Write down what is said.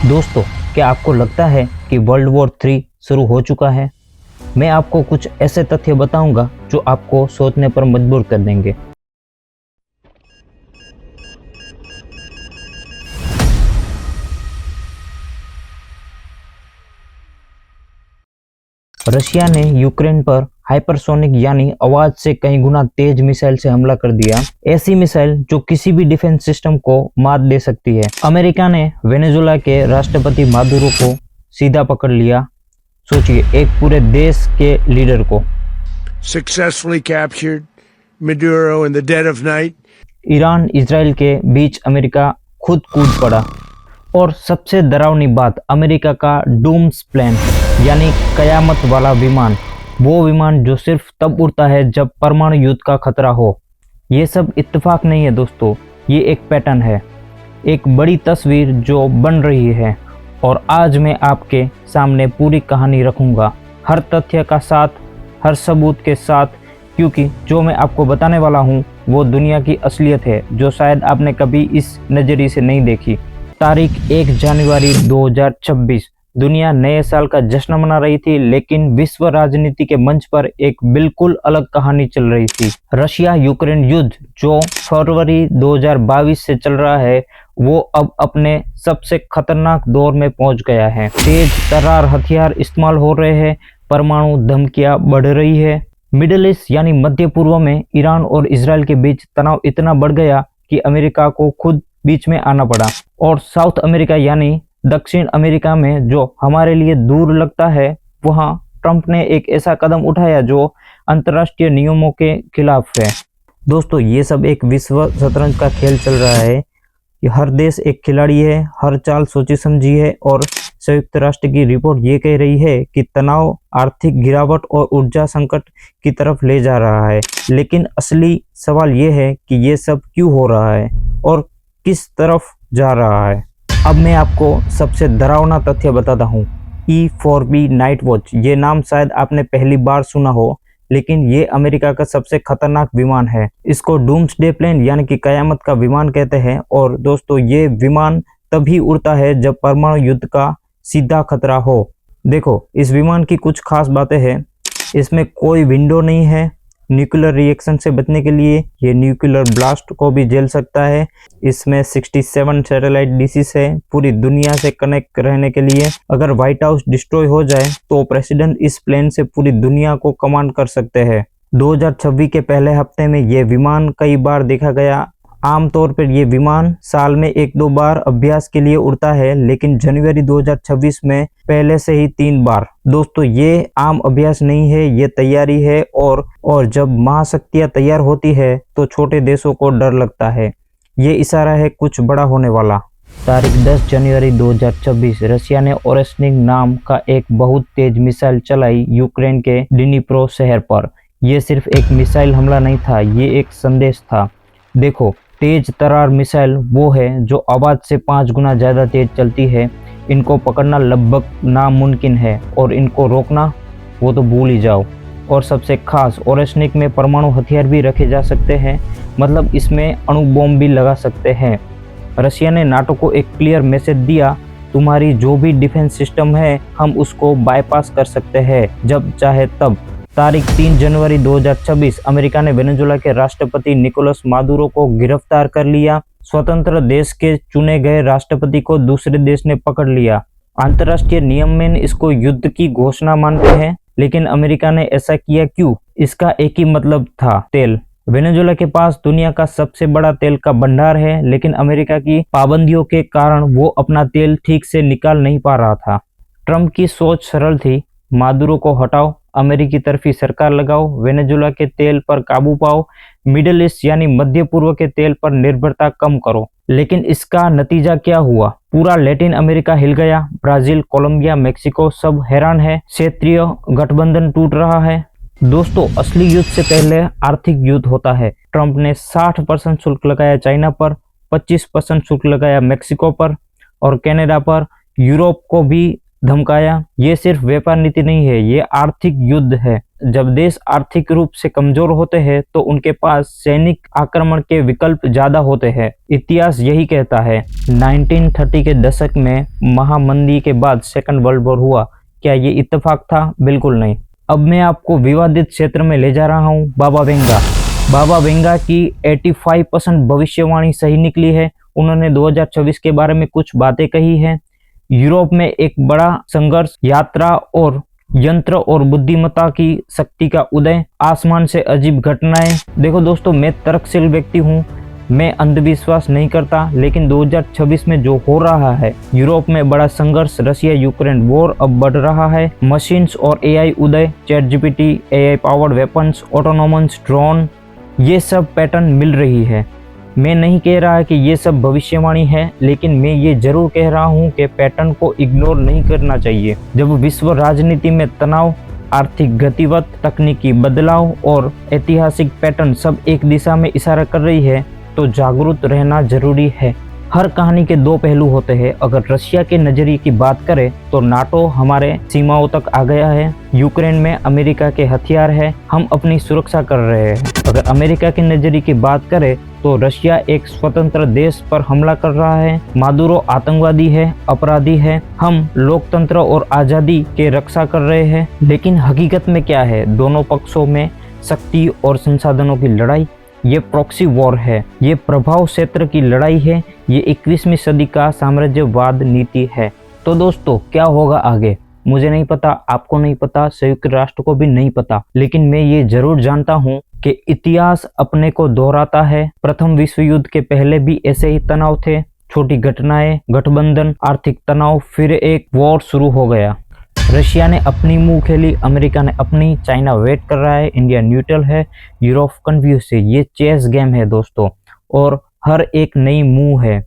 दोस्तों, क्या आपको लगता है कि वर्ल्ड वॉर 3 शुरू हो चुका है? मैं आपको कुछ ऐसे तथ्य बताऊंगा जो आपको सोचने पर मजबूर कर देंगे। रशिया ने यूक्रेन पर हाइपरसोनिक यानी आवाज से कई गुना तेज मिसाइल से हमला कर दिया। ऐसी मिसाइल जो किसी भी डिफेंस सिस्टम को मात दे सकती है। अमेरिका ने वेनेजुएला के राष्ट्रपति मादुरो को सीधा पकड़ लिया। सोचिए, एक पूरे देश के लीडर को। Successfully captured Maduro in the dead of night. Iran Israel के बीच अमेरिका खुद कूद पड़ा। और सबसे डरावनी बात, अमेरिका का डूम्स प्लेन यानी कयामत वाला विमान, वो विमान जो सिर्फ तब उड़ता है जब परमाणु युद्ध का खतरा हो। ये सब इत्तेफाक नहीं है दोस्तों, ये एक पैटर्न है, एक बड़ी तस्वीर जो बन रही है। और आज मैं आपके सामने पूरी कहानी रखूंगा, हर तथ्य का साथ, हर सबूत के साथ, क्योंकि जो मैं आपको बताने वाला हूँ वो दुनिया की असलियत है जो शायद आपने कभी इस नज़रिए से नहीं देखी। तारीख 1 जनवरी 2026, दुनिया नए साल का जश्न मना रही थी, लेकिन विश्व राजनीति के मंच पर एक बिल्कुल अलग कहानी चल रही थी। रशिया यूक्रेन युद्ध जो फरवरी 2022 से चल रहा है, वो अब अपने सबसे खतरनाक दौर में पहुंच गया है। तेज तर्रार हथियार इस्तेमाल हो रहे हैं, परमाणु धमकियां बढ़ रही है। मिडिल ईस्ट यानी मध्य पूर्व में ईरान और इजराइल के बीच तनाव इतना बढ़ गया कि अमेरिका को खुद बीच में आना पड़ा। और साउथ अमेरिका यानी दक्षिण अमेरिका में, जो हमारे लिए दूर लगता है, वहां ट्रंप ने एक ऐसा कदम उठाया जो अंतर्राष्ट्रीय नियमों के खिलाफ है। दोस्तों, ये सब एक विश्व शतरंज का खेल चल रहा है। ये हर देश एक खिलाड़ी है, हर चाल सोची समझी है। और संयुक्त राष्ट्र की रिपोर्ट ये कह रही है कि तनाव आर्थिक गिरावट और ऊर्जा संकट की तरफ ले जा रहा है। लेकिन असली सवाल ये है कि ये सब क्यों हो रहा है और किस तरफ जा रहा है। अब मैं आपको सबसे डरावना तथ्य बताता हूँ। E-4B नाइट वॉच, ये नाम शायद आपने पहली बार सुना हो, लेकिन ये अमेरिका का सबसे खतरनाक विमान है। इसको डूम्सडे प्लेन यानी कि कयामत का विमान कहते हैं। और दोस्तों, ये विमान तभी उड़ता है जब परमाणु युद्ध का सीधा खतरा हो। देखो, इस विमान की कुछ खास बातें हैं। इसमें कोई विंडो नहीं है। न्यूक्लियर रिएक्शन से बचने के लिए ये न्यूक्लियर ब्लास्ट को भी झेल सकता है। इसमें 67 सैटेलाइट डिशेस है पूरी दुनिया से कनेक्ट रहने के लिए। अगर व्हाइट हाउस डिस्ट्रॉय हो जाए तो प्रेसिडेंट इस प्लेन से पूरी दुनिया को कमांड कर सकते हैं। 2026 के पहले हफ्ते में ये विमान कई बार देखा गया। आमतौर पर ये विमान साल में 1-2 बार अभ्यास के लिए उड़ता है, लेकिन जनवरी 2026 में पहले से ही 3 बार। दोस्तों, ये आम अभ्यास नहीं है, ये तैयारी है। और जब महाशक्तियां तैयार होती है तो छोटे देशों को डर लगता है। ये इशारा है कुछ बड़ा होने वाला। तारीख 10 जनवरी 2026, रशिया ने ओरेस्निक नाम का एक बहुत तेज मिसाइल चलाई यूक्रेन के डिनिप्रो शहर पर। यह सिर्फ एक मिसाइल हमला नहीं था, ये एक संदेश था। देखो, तेज तर्रार मिसाइल वो है जो आवाज से 5 गुना ज्यादा तेज चलती है। इनको पकड़ना लगभग नामुमकिन है और इनको रोकना वो तो भूल ही जाओ। और सबसे खास, ओरेस्निक में परमाणु हथियार भी रखे जा सकते हैं, मतलब इसमें अणु बॉम्ब भी लगा सकते हैं। रशिया ने नाटो को एक क्लियर मैसेज दिया, तुम्हारी जो भी डिफेंस सिस्टम है हम उसको बाईपास कर सकते हैं जब चाहे तब। तारीख 3 जनवरी 2026, अमेरिका ने वेनेजुएला के राष्ट्रपति निकोलस मादुरो को गिरफ्तार कर लिया। स्वतंत्र देश के चुने गए राष्ट्रपति को दूसरे देश ने पकड़ लिया। अंतर्राष्ट्रीय नियम में इसको युद्ध की घोषणा मानते हैं, लेकिन अमेरिका ने ऐसा किया क्यों? इसका एक ही मतलब था, तेल। वेनेजुएला के पास दुनिया का सबसे बड़ा तेल का भंडार है, लेकिन अमेरिका की पाबंदियों के कारण वो अपना तेल ठीक से निकाल नहीं पा रहा था। ट्रंप की सोच सरल थी, मादुरो को हटाओ, अमेरिकी तरफी सरकार लगाओ, वेनेजुएला के तेल पर काबू पाओ, मिडिल ईस्ट यानी मध्य पूर्व के तेल पर निर्भरता कम करो। लेकिन इसका नतीजा क्या हुआ? पूरा लैटिन अमेरिका हिल गया। ब्राजील, कोलंबिया, मेक्सिको सब हैरान है। क्षेत्रीय गठबंधन टूट रहा है। दोस्तों, असली युद्ध से पहले आर्थिक युद्ध होता है। ट्रंप ने 60% शुल्क लगाया चाइना पर, 25% शुल्क लगाया मेक्सिको पर और कनाडा पर। यूरोप को भी धमकाया। ये सिर्फ व्यापार नीति नहीं है, ये आर्थिक युद्ध है। जब देश आर्थिक रूप से कमजोर होते हैं तो उनके पास सैनिक आक्रमण के विकल्प ज्यादा होते हैं। इतिहास यही कहता है। 1930 के दशक में महामंदी के बाद सेकंड वर्ल्ड वॉर हुआ। क्या ये इत्तेफाक था? बिल्कुल नहीं। अब मैं आपको विवादित क्षेत्र में ले जा रहा हूँ, बाबा वेंगा। बाबा वेंगा की 85% भविष्यवाणी सही निकली है। उन्होंने 2026 के बारे में कुछ बातें कही है। यूरोप में एक बड़ा संघर्ष, यात्रा और यंत्र और बुद्धिमत्ता की शक्ति का उदय, आसमान से अजीब घटनाएं। देखो दोस्तों, मैं तर्कशील व्यक्ति हूँ, मैं अंधविश्वास नहीं करता, लेकिन 2026 में जो हो रहा है, यूरोप में बड़ा संघर्ष, रशिया यूक्रेन वॉर अब बढ़ रहा है, मशीन्स और एआई उदय, chat GPT, AI powered weapons, autonomous drone, ये सब पैटर्न मिल रही है। मैं नहीं कह रहा कि ये सब भविष्यवाणी है, लेकिन मैं ये जरूर कह रहा हूँ कि पैटर्न को इग्नोर नहीं करना चाहिए। जब विश्व राजनीति में तनाव, आर्थिक गतिवत, तकनीकी बदलाव और ऐतिहासिक पैटर्न सब एक दिशा में इशारा कर रही है, तो जागरूक रहना जरूरी है। हर कहानी के दो पहलू होते हैं। अगर रशिया के नजरिए की बात करें तो नाटो हमारे सीमाओं तक आ गया है। यूक्रेन में अमेरिका के हथियार है, हम अपनी सुरक्षा कर रहे हैं। अगर अमेरिका के नजरिए की बात करें तो रशिया एक स्वतंत्र देश पर हमला कर रहा है। मादुरो आतंकवादी है, अपराधी है, हम लोकतंत्र और आज़ादी के रक्षा कर रहे हैं। लेकिन हकीकत में क्या है? दोनों पक्षों में शक्ति और संसाधनों की लड़ाई। ये प्रॉक्सी वॉर है, ये प्रभाव क्षेत्र की लड़ाई है, ये 21वीं सदी का साम्राज्यवाद नीति है। तो दोस्तों, क्या होगा आगे मुझे नहीं पता, आपको नहीं पता, संयुक्त राष्ट्र को भी नहीं पता, लेकिन मैं ये जरूर जानता हूँ कि इतिहास अपने को दोहराता है। प्रथम विश्व युद्ध के पहले भी ऐसे ही तनाव थे, छोटी घटनाएं, गठबंधन, आर्थिक तनाव, फिर एक वॉर शुरू हो गया। रशिया ने अपनी मुंह खेली, अमेरिका ने अपनी, चाइना वेट कर रहा है, इंडिया न्यूट्रल है, यूरोप कंफ्यूज है। ये चेस गेम है दोस्तों, और हर एक नई मूव है।